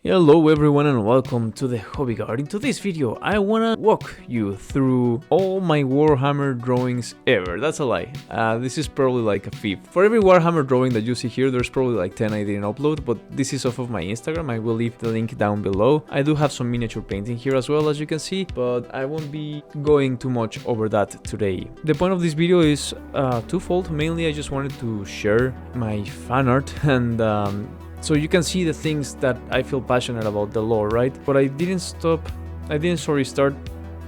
Hello everyone and welcome to the Hobby Guard. In today's video I wanna walk you through all my Warhammer drawings ever. That's a lie. This is probably like a fifth. For every Warhammer drawing that you see here, there's probably like 10 I didn't upload, but this is off of my Instagram. I will leave the link down below. I do have some miniature painting here as well, as you can see, but I won't be going too much over that today. The point of this video is twofold. Mainly I just wanted to share my fan art and so you can see the things that I feel passionate about the lore, right? But I didn't start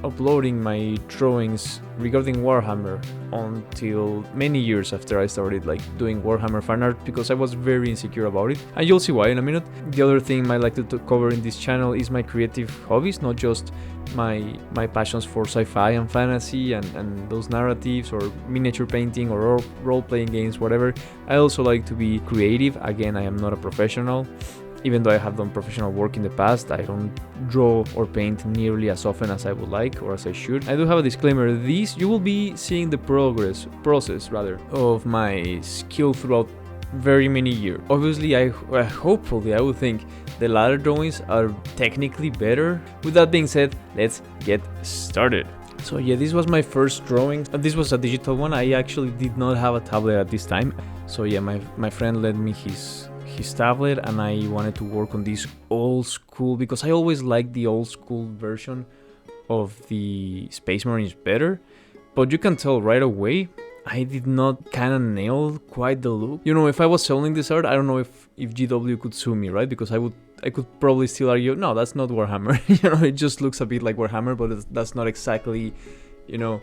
uploading my drawings regarding Warhammer until many years after I started doing Warhammer fan art, because I was very insecure about it, and you'll see why in a minute. The other thing I like to cover in this channel is my creative hobbies, not just my passions for sci-fi and fantasy and those narratives or miniature painting or role-playing games, whatever. I also like to be creative. Again, I am not a professional. Even though I have done professional work in the past, I don't draw or paint nearly as often as I would like or as I should. I do have a disclaimer. You will be seeing the process of my skill throughout very many years. Obviously, hopefully I would think the latter drawings are technically better. With that being said, let's get started. So yeah, this was my first drawing. This was a digital one. I actually did not have a tablet at this time. So yeah, my friend lent me his tablet, and I wanted to work on this old school, because I always liked the old school version of the Space Marines better. But you can tell right away I did not kind of nail quite the look. You know, if I was selling this art, I don't know if GW could sue me, right? Because I could probably still argue, no, that's not Warhammer. You know, it just looks a bit like Warhammer, but that's not exactly, you know,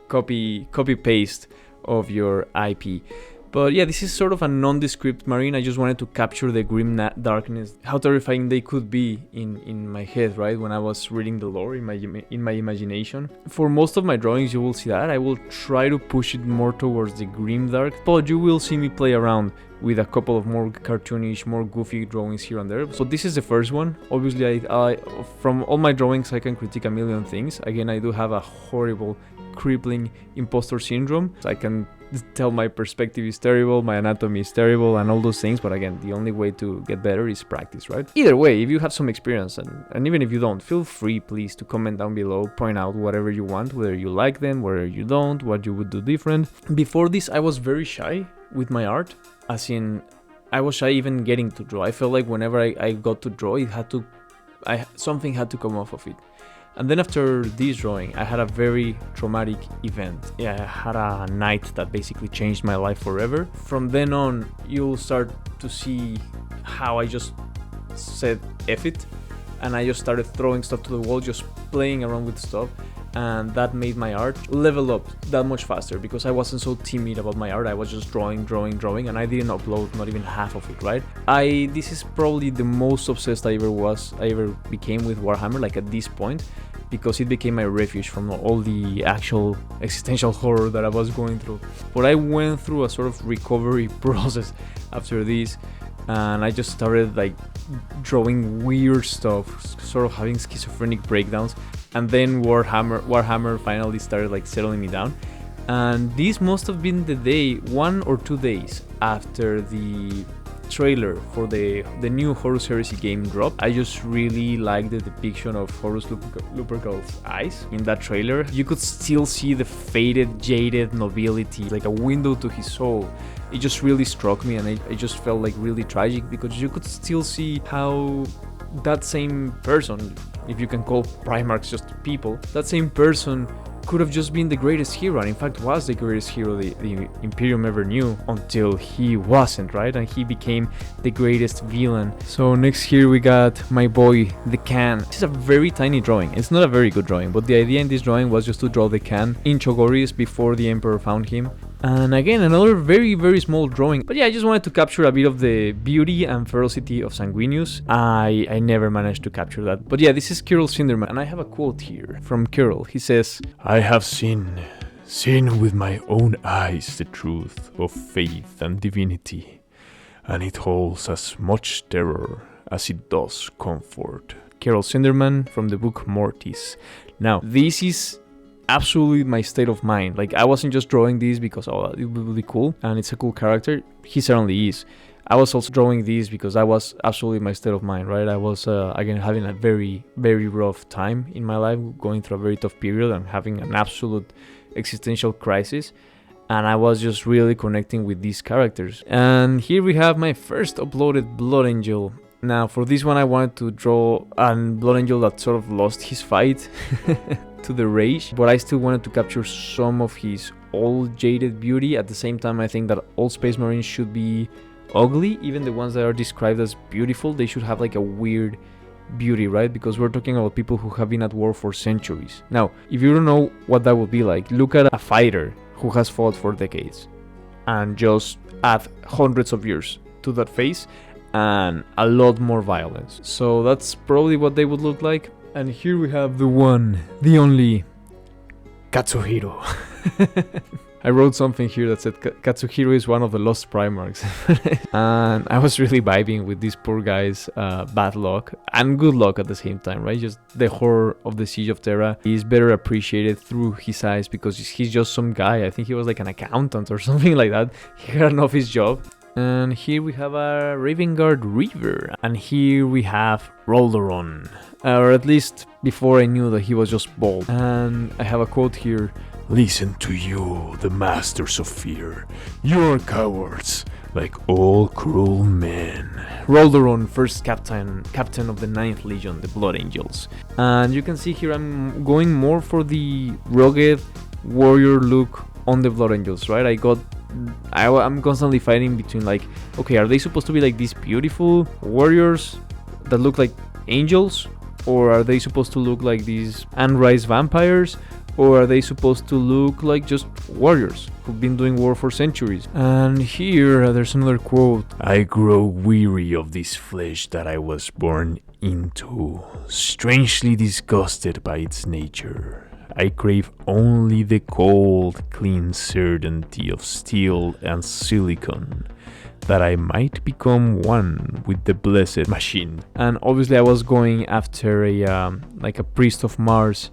copy paste of your IP. But yeah, this is sort of a nondescript marine. I just wanted to capture the grim darkness, how terrifying they could be in my head, right? When I was reading the lore in my imagination. For most of my drawings, you will see that I will try to push it more towards the Grimdark, but you will see me play around with a couple of more cartoonish, more goofy drawings here and there. So this is the first one. Obviously, I from all my drawings, I can critique a million things. Again, I do have a horrible, crippling imposter syndrome. So I can tell my perspective is terrible, my anatomy is terrible, and all those things. But again, the only way to get better is practice, right? Either way, if you have some experience, and even if you don't, feel free, please, to comment down below, point out whatever you want, whether you like them, whether you don't, what you would do different. Before this, I was very shy with my art, as in, I was shy even getting to draw. I felt like whenever I got to draw, something had to come off of it. And then after this drawing, I had a very traumatic event. Yeah, I had a night that basically changed my life forever. From then on, you'll start to see how I just said F it, and I just started throwing stuff to the wall, just playing around with stuff. And that made my art level up that much faster, because I wasn't so timid about my art. I was just drawing, and I didn't upload not even half of it, right? This is probably the most obsessed I ever became with Warhammer, like at this point, because it became my refuge from all the actual existential horror that I was going through. But I went through a sort of recovery process after this, and I just started drawing weird stuff, sort of having schizophrenic breakdowns. And then Warhammer finally started settling me down. And this must have been the day, 1 or 2 days after the trailer for the new Horus Heresy game dropped. I just really liked the depiction of Horus Lupercal's eyes in that trailer. You could still see the faded, jaded nobility, like a window to his soul. It just really struck me, and it just felt really tragic, because you could still see how that same person, if you can call Primarchs just people, that same person could have just been the greatest hero, and in fact was the greatest hero the Imperium ever knew, until he wasn't, right? And he became the greatest villain. So next here we got my boy, the Khan. This is a very tiny drawing. It's not a very good drawing, but the idea in this drawing was just to draw the Khan in Chogoris before the Emperor found him. And again, another very, very small drawing. But yeah, I just wanted to capture a bit of the beauty and ferocity of Sanguinius. I never managed to capture that. But yeah, this is Kirill Sinderman, and I have a quote here from Kirill. He says, "I have seen with my own eyes the truth of faith and divinity, and it holds as much terror as it does comfort." Kirill Sinderman from the book Mortis. Now, this is absolutely my state of mind. I wasn't just drawing this because it would be cool and it's a cool character. He certainly is. I was also drawing these because I was absolutely my state of mind, right? I was, again, having a very, very rough time in my life, going through a very tough period and having an absolute existential crisis. And I was just really connecting with these characters. And here we have my first uploaded Blood Angel. Now, for this one, I wanted to draw a Blood Angel that sort of lost his fight to the rage, but I still wanted to capture some of his old jaded beauty. At the same time, I think that all Space Marines should be ugly. Even the ones that are described as beautiful, they should have like a weird beauty, right? Because we're talking about people who have been at war for centuries. Now, if you don't know what that would be like, look at a fighter who has fought for decades and just add hundreds of years to that face and a lot more violence. So that's probably what they would look like. And here we have the one, the only Katsuhiro. I wrote something here that said Katsuhiro is one of the lost Primarchs. And I was really vibing with this poor guy's bad luck and good luck at the same time, right? Just the horror of the Siege of Terra is better appreciated through his eyes because he's just some guy. I think he was like an accountant or something like that. He had an office job. And here we have a Raven Guard Reaver. And here we have Rolderon. Or at least before I knew that he was just bald. And I have a quote here. Listen to you, the masters of fear. You're cowards, like all cruel men. Rolderon, first captain of the 9th Legion, the Blood Angels. And you can see here I'm going more for the rugged warrior look on the Blood Angels, right? I'm constantly fighting between like, okay, are they supposed to be like these beautiful warriors that look like angels? Or are they supposed to look like these unrise vampires? Or are they supposed to look like just warriors who've been doing war for centuries? And here there's another quote. I grow weary of this flesh that I was born into, strangely disgusted by its nature. I crave only the cold, clean certainty of steel and silicon, that I might become one with the blessed machine. And obviously I was going after a priest of Mars.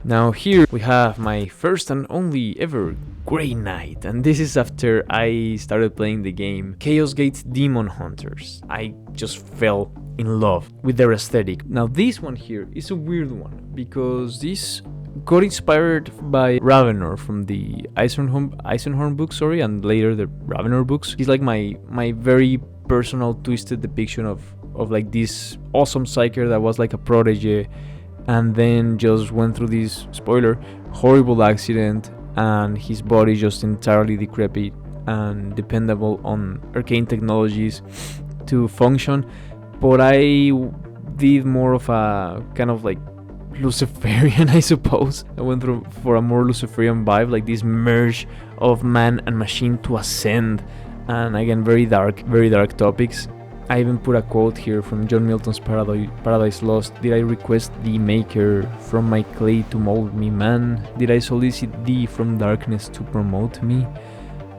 Now here we have my first and only ever Grey Knight, and this is after I started playing the game Chaos Gate Demon Hunters. I just fell in love with their aesthetic. Now this one here is a weird one because this got inspired by Ravenor from the Eisenhorn books, and later the Ravenor books. He's like my very personal twisted depiction of like this awesome psyker that was like a protege and then just went through this, spoiler, horrible accident, and his body just entirely decrepit and dependable on arcane technologies to function. But I did more of a kind of like Luciferian, I suppose. I went through for a more Luciferian vibe, like this merge of man and machine to ascend, and again very dark topics. I even put a quote here from John Milton's Paradise Lost. Did I request thee, maker, from my clay to mold me, man? Did I solicit thee from darkness to promote me?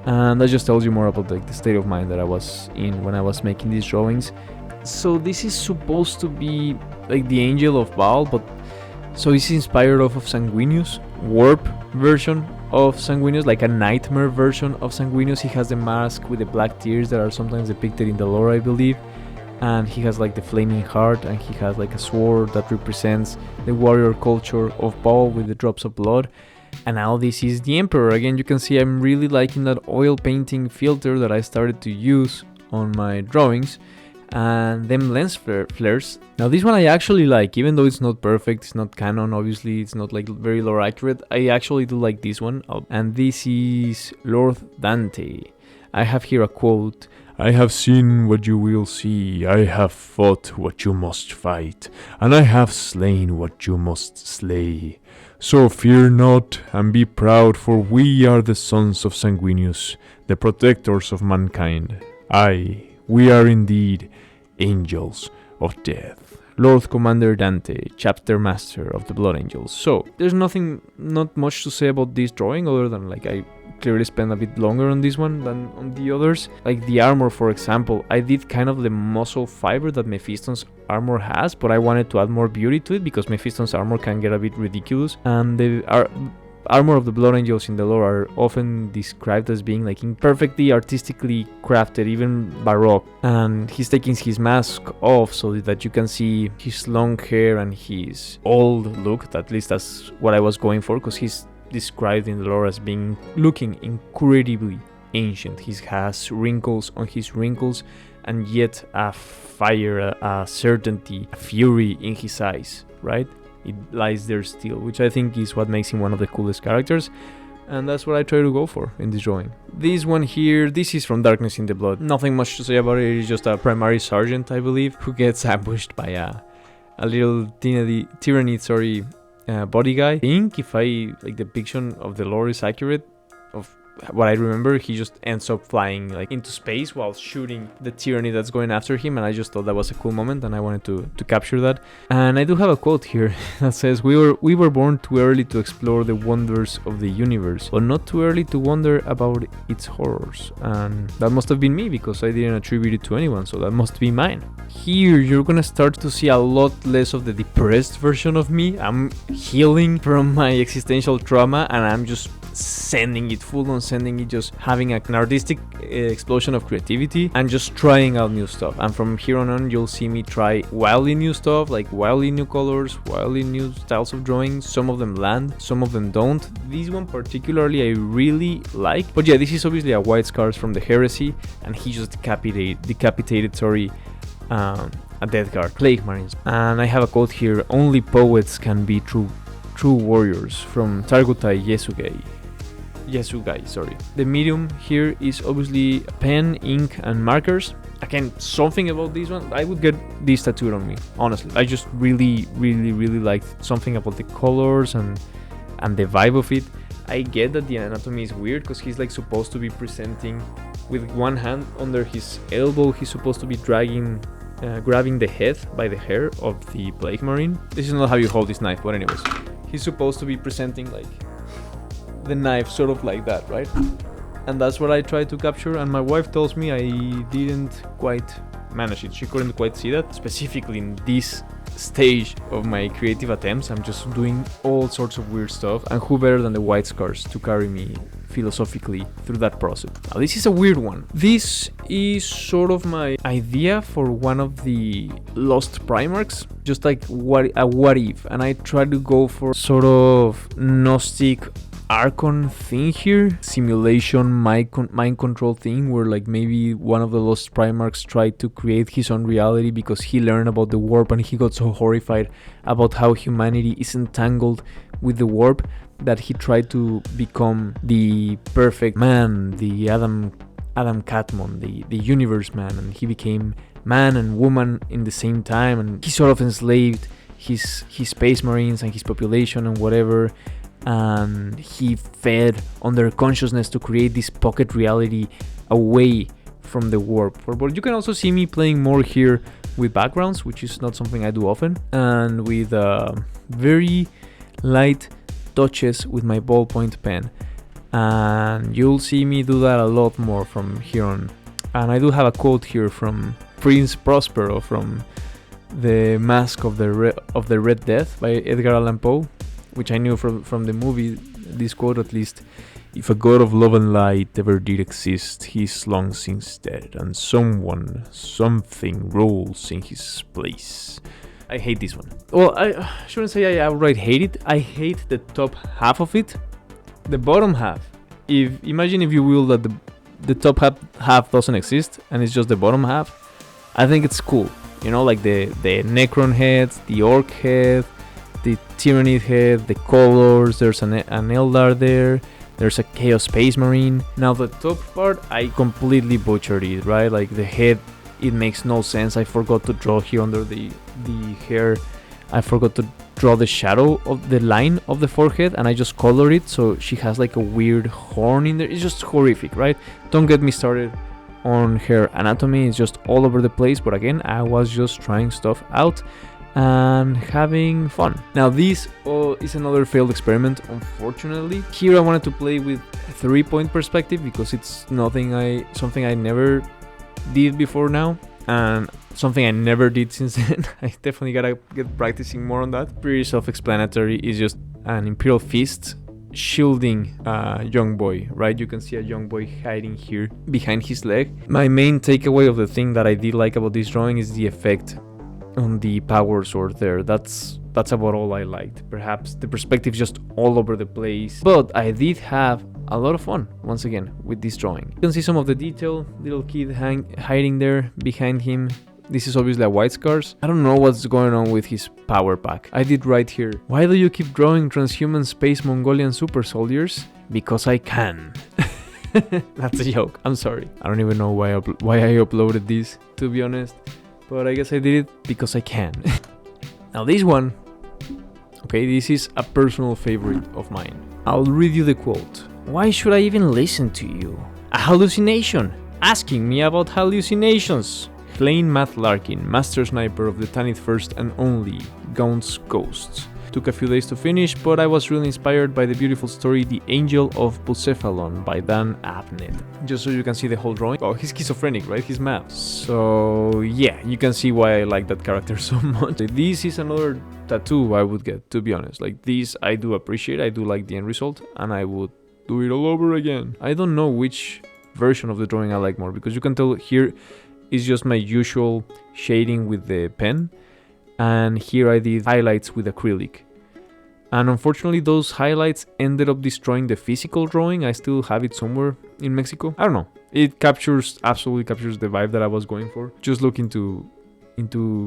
And that just tells you more about like the state of mind that I was in when I was making these drawings. So this is supposed to be like the Angel of Baal, but so it's inspired off of Sanguinius, warp version of Sanguinius, like a nightmare version of Sanguinius. He has the mask with the black tears that are sometimes depicted in the lore, I believe, and he has like the flaming heart, and he has like a sword that represents the warrior culture of Baal with the drops of blood. And now this is the Emperor. Again, you can see I'm really liking that oil painting filter that I started to use on my drawings, and them lens flares. Now this one I actually like, even though it's not perfect, it's not canon, obviously it's not like very lore accurate. I actually do like this one, and this is Lord Dante. I have here a quote. I have seen what you will see, I have fought what you must fight, and I have slain what you must slay. So fear not, and be proud, for we are the sons of Sanguinius, the protectors of mankind. Aye, we are indeed angels of death. Lord Commander Dante, chapter master of the Blood Angels. So there's not much to say about this drawing other than like I clearly spent a bit longer on this one than on the others. Like the armor, for example, I did kind of the muscle fiber that Mephiston's armor has, but I wanted to add more beauty to it because Mephiston's armor can get a bit ridiculous, and armor of the Blood Angels in the lore are often described as being like imperfectly artistically crafted, even baroque. And he's taking his mask off so that you can see his long hair and his old look. At least that's what I was going for, because he's described in the lore as being looking incredibly ancient. He has wrinkles on his wrinkles, and yet a fire, a certainty, a fury in his eyes, right? It lies there still, which I think is what makes him one of the coolest characters, and that's what I try to go for in this drawing. This one here, this is from Darkness in the Blood. Nothing much to say about it. It's just a primary sergeant, I believe, who gets ambushed by a little tyranny, body guy. I think if the depiction of the lore is accurate, of what I remember, he just ends up flying like into space while shooting the tyranny that's going after him, and I just thought that was a cool moment, and I wanted to capture that. And I do have a quote here that says, we were born too early to explore the wonders of the universe, but not too early to wonder about its horrors. And that must have been me, because I didn't attribute it to anyone, so that must be mine. Here you're gonna start to see a lot less of the depressed version of me. I'm healing from my existential trauma, and I'm just sending it, just having an artistic explosion of creativity and just trying out new stuff. And from here on you'll see me try wildly new stuff, like wildly new colors, wildly new styles of drawing. Some of them land, some of them don't. This one particularly I really like. But yeah, this is obviously a White Scars from the Heresy, and he just decapitated a death guard, Plague Marines. And I have a quote here: only poets can be true warriors, from Targutai Yasugai. The medium here is obviously pen, ink, and markers. Again, something about this one, I would get this tattooed on me, honestly. I just really liked something about the colors and the vibe of it. I get that the anatomy is weird, because he's like supposed to be presenting with one hand under his elbow. He's supposed to be grabbing the head by the hair of the Plague Marine. This is not how you hold this knife, but anyways, he's supposed to be presenting like the knife sort of like that, right? And that's what I tried to capture, and my wife tells me I didn't quite manage it. She couldn't quite see that. Specifically in this stage of my creative attempts, I'm just doing all sorts of weird stuff, and who better than the White Scars to carry me philosophically through that process. Now, this is a weird one. This is sort of my idea for one of the lost Primarchs, just like what if, and I try to go for sort of Gnostic Archon thing here, simulation mind control thing, where like maybe one of the lost Primarchs tried to create his own reality because he learned about the warp, and he got so horrified about how humanity is entangled with the warp that he tried to become the perfect man, the Adam Catmon, the universe man, and he became man and woman in the same time, and he sort of enslaved his space marines and his population and whatever, and he fed on their consciousness to create this pocket reality away from the warp. But you can also see me playing more here with backgrounds, which is not something I do often, and with very light touches with my ballpoint pen, and you'll see me do that a lot more from here on. And I do have a quote here from Prince Prospero from The Mask of the Red Death by Edgar Allan Poe, which I knew from the movie, this quote at least: if a god of love and light ever did exist, he's long since dead, and something rolls in his place. I hate this one. Well, I shouldn't say I outright hate it. I hate the top half of it. The bottom half, imagine if you will that the top half doesn't exist and it's just the bottom half. I think it's cool, you know, like the Necron head, the Orc head, the Tyranid head, the colors. There's an Eldar there. There's a Chaos Space Marine. Now the top part, I completely butchered it, right? Like the head, it makes no sense. I forgot to draw here under the hair. I forgot to draw the shadow of the line of the forehead, and I just colored it so she has like a weird horn in there. It's just horrific, right? Don't get me started on her anatomy. It's just all over the place, but again, I was just trying stuff out and having fun. Now this is another failed experiment, unfortunately. Here I wanted to play with 3-point perspective because it's something I never did before now, and something I never did since then. I definitely gotta get practicing more on that. Pretty self-explanatory. It's just an Imperial Fist shielding a young boy, right? You can see a young boy hiding here behind his leg. My main takeaway of the thing that I did like about this drawing is the effect on the power sword there. That's about all I liked. Perhaps the perspective just all over the place, but I did have a lot of fun once again with this drawing. You can see some of the detail, little kid hiding there behind him. This is obviously a white scars. I don't know what's going on with his power pack. I did right here. Why do you keep drawing transhuman space Mongolian super soldiers? Because I can. That's a joke. I'm sorry. I don't even know why I uploaded this, to be honest. But I guess I did it because I can. Now this one, okay, this is a personal favorite of mine. I'll read you the quote. Why should I even listen to you? A hallucination. Asking me about hallucinations. Plain Matt Larkin, Master Sniper of the Tanith First and Only, Gaunt's Ghosts. Took a few days to finish, but I was really inspired by the beautiful story The Angel of Bucephalon by Dan Abnett. Just so you can see the whole drawing. Oh, he's schizophrenic, right? He's mad. So yeah, you can see why I like that character so much. This is another tattoo I would get, to be honest. Like this I do appreciate, I do like the end result, and I would do it all over again. I don't know which version of the drawing I like more, because you can tell here is just my usual shading with the pen, and here I did highlights with acrylic. And unfortunately those highlights ended up destroying the physical drawing. I still have it somewhere in Mexico. I don't know. It absolutely captures the vibe that I was going for. Just look into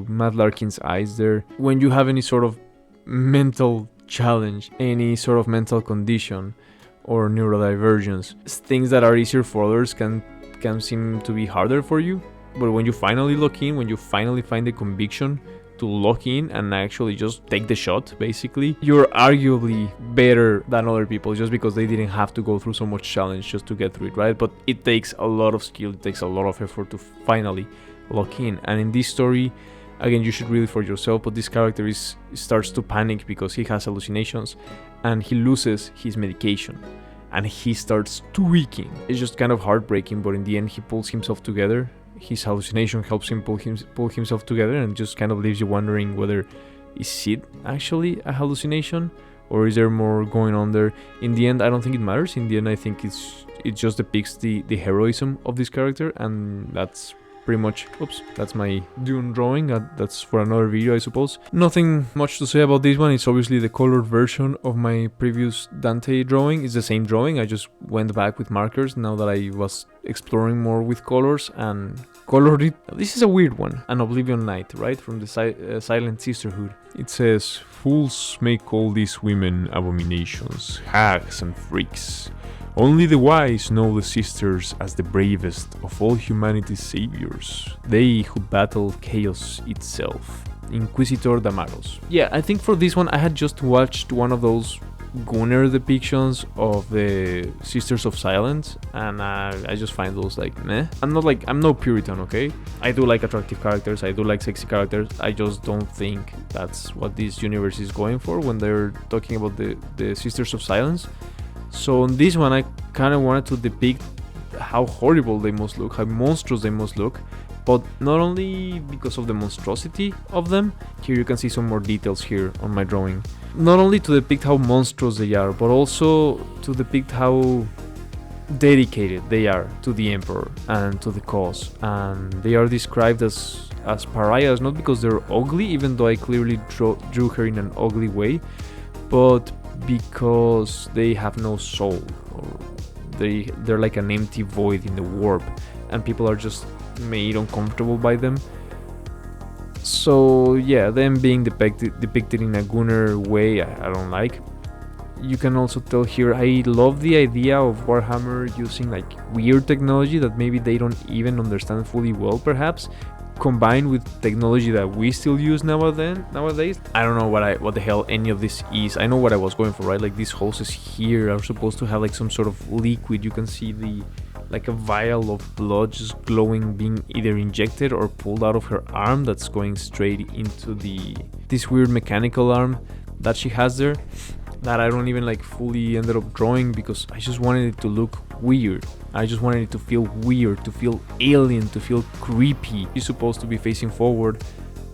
Matt Larkin's eyes there. When you have any sort of mental challenge, any sort of mental condition or neurodivergence, things that are easier for others can seem to be harder for you. But when you finally lock in, when you finally find the conviction to lock in and actually just take the shot, basically, you're arguably better than other people just because they didn't have to go through so much challenge just to get through it, right? But it takes a lot of skill, it takes a lot of effort to finally lock in. And in this story, again, you should read it for yourself, but this character starts to panic because he has hallucinations and he loses his medication and he starts tweaking. It's just kind of heartbreaking, but in the end he pulls himself together. His hallucination helps him pull himself together, and just kind of leaves you wondering whether is it actually a hallucination or is there more going on there. In the end, I don't think it matters. In the end, I think it just depicts the heroism of this character, and that's pretty much, that's my Dune drawing. That's for another video, I suppose. Nothing much to say about this one. It's obviously the colored version of my previous Dante drawing. It's the same drawing, I just went back with markers now that I was exploring more with colors and colored it. This is a weird one. An Oblivion Knight, right? From the Silent Sisterhood. It says, fools may call these women abominations, hags and freaks. Only the wise know the sisters as the bravest of all humanity's saviors, they who battle chaos itself. Inquisitor Damaros. Yeah, I think for this one I had just watched one of those Gunner depictions of the Sisters of Silence, and I just find those like meh. I'm no Puritan, okay? I do like attractive characters, I do like sexy characters. I just don't think that's what this universe is going for when they're talking about the Sisters of Silence. So on this one I kind of wanted to depict how horrible they must look, how monstrous they must look, but not only because of the monstrosity of them. Here you can see some more details here on my drawing. Not only to depict how monstrous they are, but also to depict how dedicated they are to the Emperor and to the cause. And they are described as pariahs, not because they're ugly, even though I clearly drew her in an ugly way, but because they have no soul, or they're like an empty void in the warp, and people are just made uncomfortable by them. So yeah, them being depicted in a Gunner way, I don't like. You can also tell here, I love the idea of Warhammer using like weird technology that maybe they don't even understand fully well, perhaps, combined with technology that we still use nowadays. I don't know what the hell any of this is. I know what I was going for, right? Like these hoses here are supposed to have like some sort of liquid. You can see like a vial of blood just glowing, being either injected or pulled out of her arm, that's going straight into this weird mechanical arm that she has there, that I don't even like fully ended up drawing because I just wanted it to look weird. I just wanted it to feel weird, to feel alien, to feel creepy. She's supposed to be facing forward,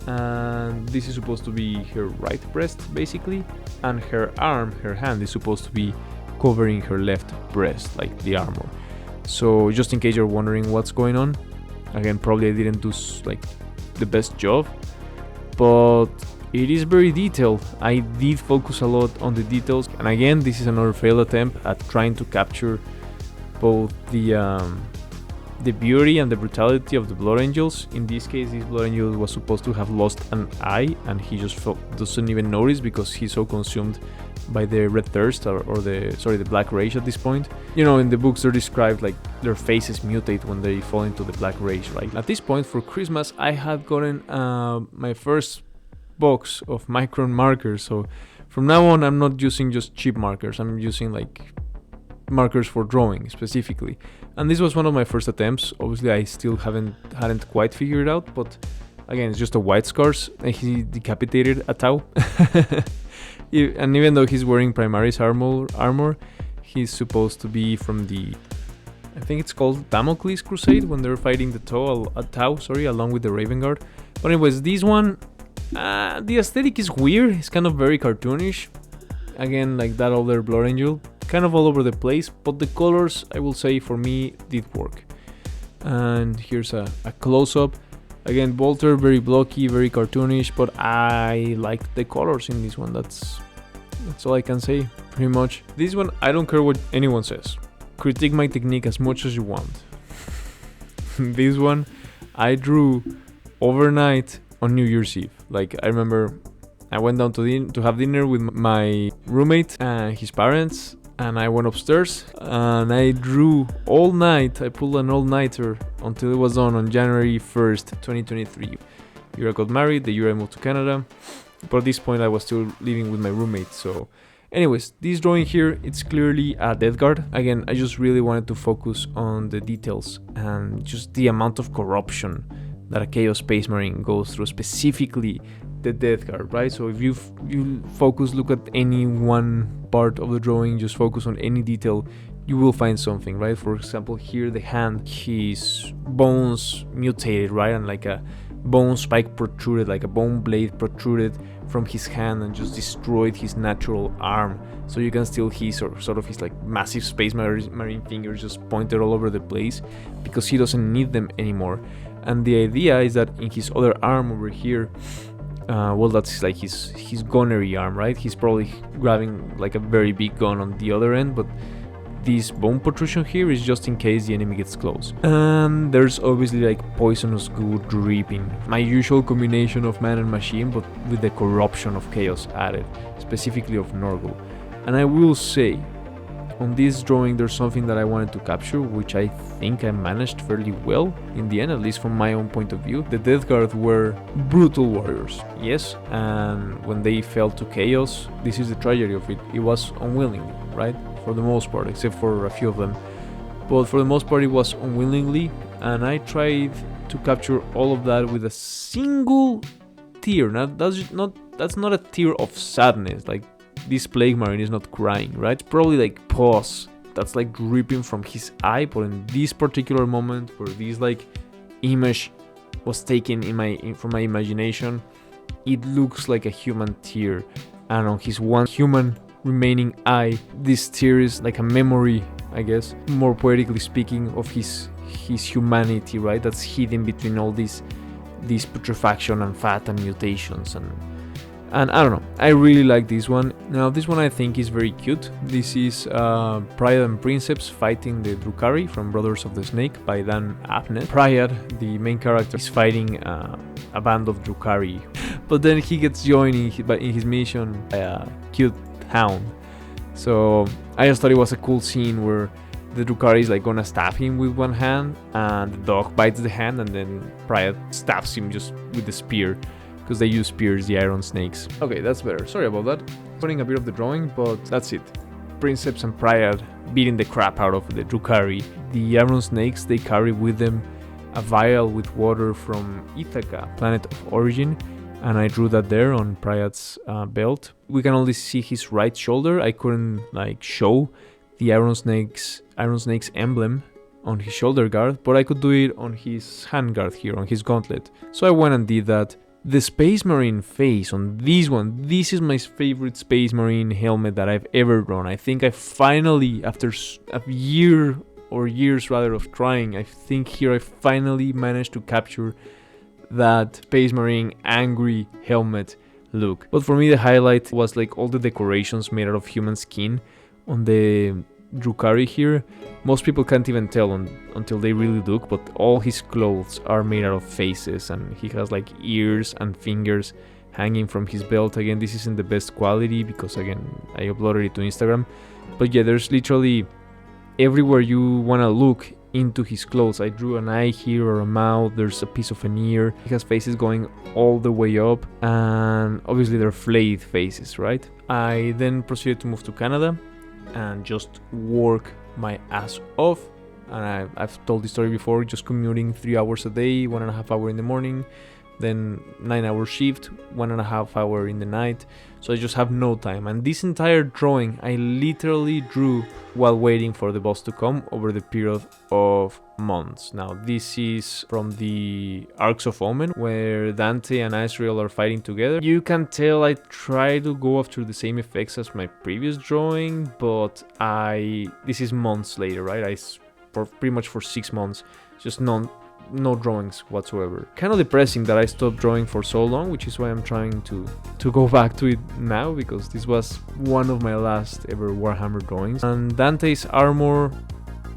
and this is supposed to be her right breast basically, and her hand is supposed to be covering her left breast, like the armor. So just in case you're wondering what's going on, again, probably I didn't do like the best job, but it is very detailed. I did focus a lot on the details, and again, this is another failed attempt at trying to capture both the beauty and the brutality of the Blood Angels. In this case, this Blood Angel was supposed to have lost an eye, and he just doesn't even notice because he's so consumed by the red thirst or the black rage at this point. You know, in the books they're described like their faces mutate when they fall into the black rage, right? At this point for Christmas I had gotten my first box of micron markers, so from now on I'm not using just cheap markers, I'm using like markers for drawing specifically. And this was one of my first attempts. Obviously I still hadn't quite figured it out, but again, it's just a white scars, and he decapitated a Tau. And even though he's wearing Primaris armor, he's supposed to be from the, I think it's called Damocles Crusade, when they're fighting the Tau, along with the Raven Guard. But anyways, this one, the aesthetic is weird. It's kind of very cartoonish. Again, like that other Blood Angel, kind of all over the place, but the colors, I will say, for me, did work. And here's a close-up. Again, Bolter, very blocky, very cartoonish, but I liked the colors in this one. That's all I can say, pretty much. This one, I don't care what anyone says. Critique my technique as much as you want. This one, I drew overnight on New Year's Eve. Like, I remember I went down to have dinner with my roommate and his parents, and I went upstairs and I drew all night. I pulled an all-nighter until it was done on January 1st, 2023. The year I got married, the year I moved to Canada, but at this point I was still living with my roommate. So anyways, this drawing here, it's clearly a Death Guard. Again, I just really wanted to focus on the details and just the amount of corruption that a Chaos Space Marine goes through, specifically the Death Guard, right? So if you focus, look at any one part of the drawing, just focus on any detail, you will find something, right? For example, here the hand, his bones mutated, right? And like a bone spike protruded, like a bone blade protruded from his hand and just destroyed his natural arm. So you can still see sort of his like massive space marine fingers just pointed all over the place because he doesn't need them anymore. And the idea is that in his other arm over here, well, that's like his gunnery arm, right? He's probably grabbing like a very big gun on the other end, but this bone protrusion here is just in case the enemy gets close. And there's obviously like poisonous goo dripping. My usual combination of man and machine, but with the corruption of chaos added, specifically of Norgul. And I will say, on this drawing there's something that I wanted to capture, which I think I managed fairly well in the end, at least from my own point of view. The Death Guard were brutal warriors, yes, and when they fell to chaos, this is the tragedy of it, it was unwillingly, right? For the most part, except for a few of them. But for the most part it was unwillingly, and I tried to capture all of that with a single tear. Now that's not a tear of sadness, like this Plague Marine is not crying, right? It's probably like pus that's like dripping from his eye, but in this particular moment where this like image was taken from my imagination, it looks like a human tear, and on his one human remaining eye, this tear is like a memory, I guess, more poetically speaking, of his humanity, right? That's hidden between all these putrefaction and fat and mutations, and I don't know, I really like this one. Now this one I think is very cute. This is Pryad and Princeps fighting the Drukhari from Brothers of the Snake by Dan Abnett. Pryad, the main character, is fighting a band of Drukhari, but then he gets joined in his mission by a cute hound. So I just thought it was a cool scene where the Drukhari is like gonna stab him with one hand, and the dog bites the hand, and then Pryad stabs him just with the spear, because they use spears, the iron snakes. Okay, that's better. Sorry about that. Putting a bit of the drawing, but that's it. Princeps and Pryad beating the crap out of the Drukhari. The iron snakes, they carry with them a vial with water from Ithaca, planet of origin, and I drew that there on Pryad's belt. We can only see his right shoulder. I couldn't like show the iron snake's emblem on his shoulder guard, but I could do it on his hand guard here, on his gauntlet. So I went and did that. The Space Marine face on this one, this is my favorite Space Marine helmet that I've ever drawn. I think I finally, after a year or years rather of trying, I think here I finally managed to capture that Space Marine angry helmet look. But for me the highlight was like all the decorations made out of human skin on the Drukhari here. Most people can't even tell until they really look, but all his clothes are made out of faces, and he has like ears and fingers hanging from his belt. Again, this isn't the best quality because again I uploaded it to Instagram, but yeah, there's literally everywhere you want to look into his clothes. I drew an eye here or a mouth, there's a piece of an ear, he has faces going all the way up, and obviously they're flayed faces, right? I then proceeded to move to Canada and just work my ass off, and I've told this story before, just commuting 3 hours a day, 1.5 hours in the morning, then 9-hour shift, 1.5 hours in the night, so I just have no time. And this entire drawing I literally drew while waiting for the boss to come over the period of months. Now this is from the Arcs of Omen, where Dante and Azrael are fighting together. You can tell I try to go after the same effects as my previous drawing, but this is months later, right? Pretty much for 6 months, just no drawings whatsoever. Kind of depressing that I stopped drawing for so long, which is why I'm trying to go back to it now, because this was one of my last ever Warhammer drawings. And Dante's armor,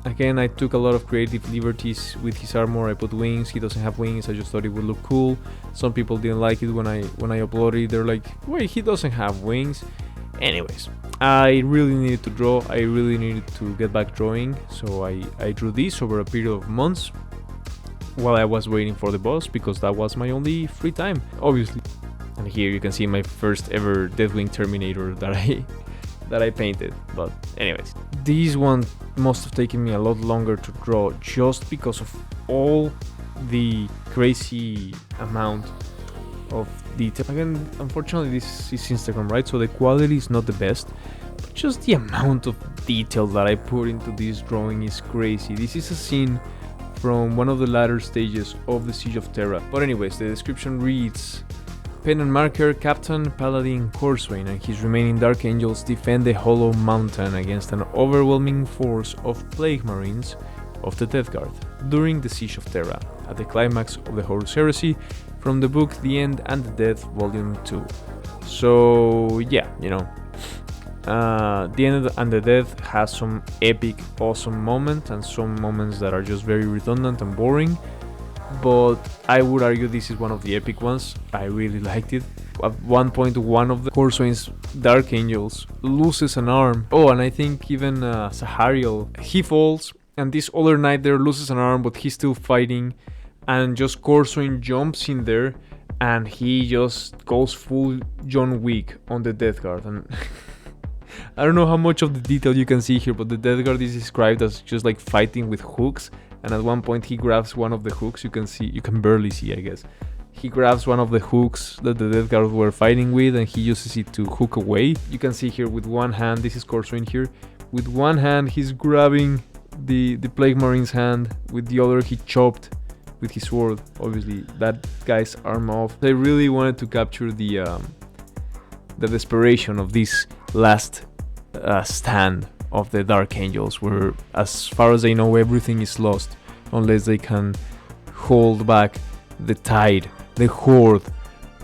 again, I took a lot of creative liberties with his armor. I put wings, he doesn't have wings, I just thought it would look cool. Some people didn't like it when I uploaded it, they're like, wait, he doesn't have wings. Anyways, I really needed to draw, I really needed to get back drawing, so I drew this over a period of months while I was waiting for the boss, because that was my only free time, obviously. And here you can see my first ever Deathwing Terminator that I painted. But anyways, this one must have taken me a lot longer to draw, just because of all the crazy amount of detail. Again, unfortunately this is Instagram, right? So the quality is not the best, but just the amount of detail that I put into this drawing is crazy. This is a scene from one of the latter stages of the Siege of Terra. But anyways, the description reads: Pen and marker, Captain Paladin Corswain and his remaining Dark Angels defend the Hollow Mountain against an overwhelming force of Plague Marines of the Death Guard during the Siege of Terra, at the climax of the Horus Heresy, from the book The End and the Death, Volume 2. So yeah, The End and the Death has some epic, awesome moments and some moments that are just very redundant and boring, but I would argue this is one of the epic ones. I really liked it. At one point, one of the Corswain's Dark Angels loses an arm. Oh, and I think even Sahariel, he falls, and this other knight there loses an arm, but he's still fighting, and just Corswain jumps in there and he just goes full John Wick on the Death Guard. And I don't know how much of the detail you can see here, but the Death Guard is described as just like fighting with hooks, and at one point he grabs one of the hooks. You can barely see, I guess. He grabs one of the hooks that the Death Guard were fighting with, and he uses it to hook away. You can see here with one hand, this is Corswain here, with one hand he's grabbing the Plague Marine's hand, with the other he chopped with his sword, obviously, that guy's arm off. I really wanted to capture the desperation of this last stand of the Dark Angels, where as far as I know everything is lost unless they can hold back the tide, the horde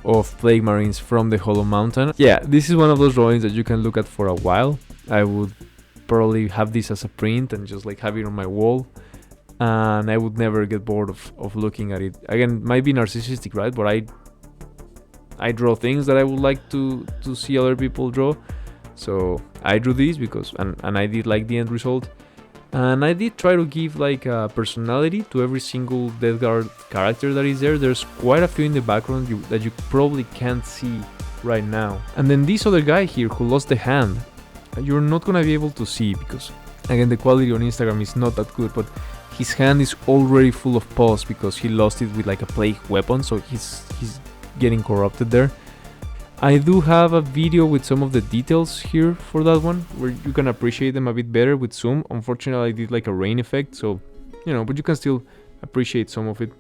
of Plague Marines from the Hollow Mountain. Yeah, this is one of those drawings that you can look at for a while. I would probably have this as a print and just like have it on my wall, and I would never get bored of looking at it. Again, might be narcissistic, right? But I draw things that I would like to see other people draw. So I drew this because, and I did like the end result. And I did try to give like a personality to every single Death Guard character that is there. There's quite a few in the background that you probably can't see right now. And then this other guy here who lost the hand, you're not gonna be able to see because, again, the quality on Instagram is not that good, but his hand is already full of pus because he lost it with like a plague weapon, so he's getting corrupted there. I do have a video with some of the details here for that one, where you can appreciate them a bit better with zoom. Unfortunately, I did like a rain effect, so, but you can still appreciate some of it,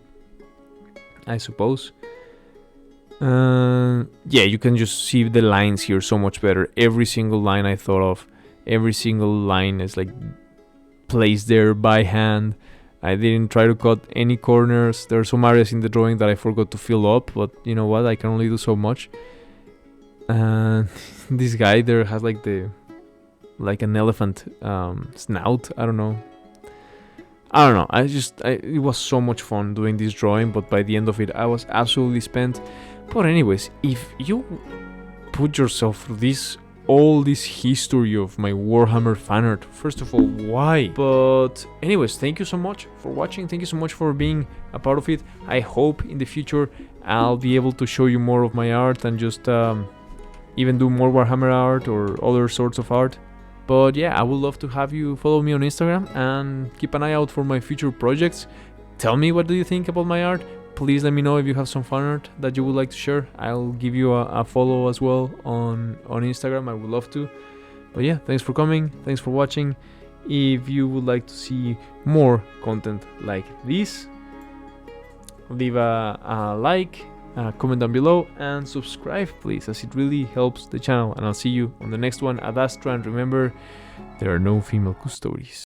I suppose. Yeah, you can just see the lines here so much better. Every single line I thought of, every single line is like placed there by hand. I didn't try to cut any corners. There are some areas in the drawing that I forgot to fill up, but you know what, I can only do so much. And this guy there has like an elephant snout. I don't know. It was so much fun doing this drawing, but by the end of it I was absolutely spent. But anyways, if you put yourself through all this history of my Warhammer fan art, first of all, why? But anyways, thank you so much for watching. Thank you so much for being a part of it. I hope in the future I'll be able to show you more of my art and just even do more Warhammer art or other sorts of art. But yeah, I would love to have you follow me on Instagram and keep an eye out for my future projects. Tell me, what do you think about my art? Please let me know if you have some fan art that you would like to share. I'll give you a follow as well on Instagram. I would love to. But yeah, thanks for coming. Thanks for watching. If you would like to see more content like this, leave a like, comment down below, and subscribe please, as it really helps the channel. And I'll see you on the next one. Ad Astra, and remember, there are no female custodies.